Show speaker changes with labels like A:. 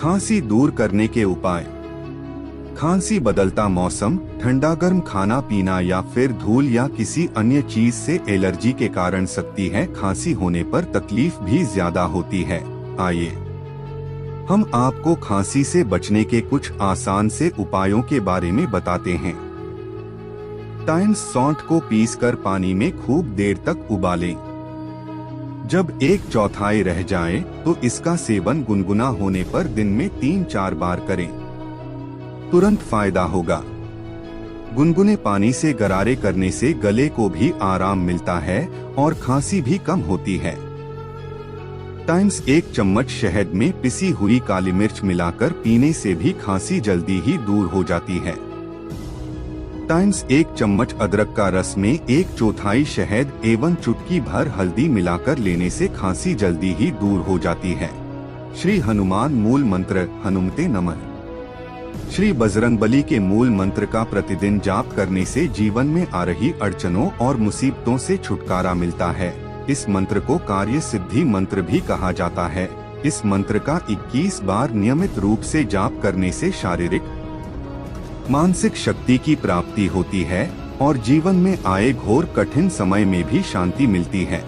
A: खांसी दूर करने के उपाय। खांसी बदलता मौसम, ठंडा गर्म खाना पीना या फिर धूल या किसी अन्य चीज से एलर्जी के कारण सकती है। खांसी होने पर तकलीफ भी ज्यादा होती है। आइए हम आपको खांसी से बचने के कुछ आसान से उपायों के बारे में बताते हैं। टाइम्स सौंठ को पीसकर पानी में खूब देर तक उबालें। जब 1/4 रह जाए तो इसका सेवन गुनगुना होने पर दिन में 3-4 बार करें। तुरंत फायदा होगा। गुनगुने पानी से गरारे करने से गले को भी आराम मिलता है और खांसी भी कम होती है। टाइम्स 1 चम्मच शहद में पिसी हुई काली मिर्च मिलाकर पीने से भी खांसी जल्दी ही दूर हो जाती है। टाइम्स 1 चम्मच अदरक का रस में 1/4 शहद एवं चुटकी भर हल्दी मिलाकर लेने से खांसी जल्दी ही दूर हो जाती है। श्री हनुमान मूल मंत्र हनुमते नमः। श्री बजरंगबली के मूल मंत्र का प्रतिदिन जाप करने से जीवन में आ रही अड़चनों और मुसीबतों से छुटकारा मिलता है। इस मंत्र को कार्य सिद्धि मंत्र भी कहा जाता है। इस मंत्र का 21 बार नियमित रूप से जाप करने से शारीरिक मानसिक शक्ति की प्राप्ति होती है और जीवन में आए घोर कठिन समय में भी शांति मिलती है।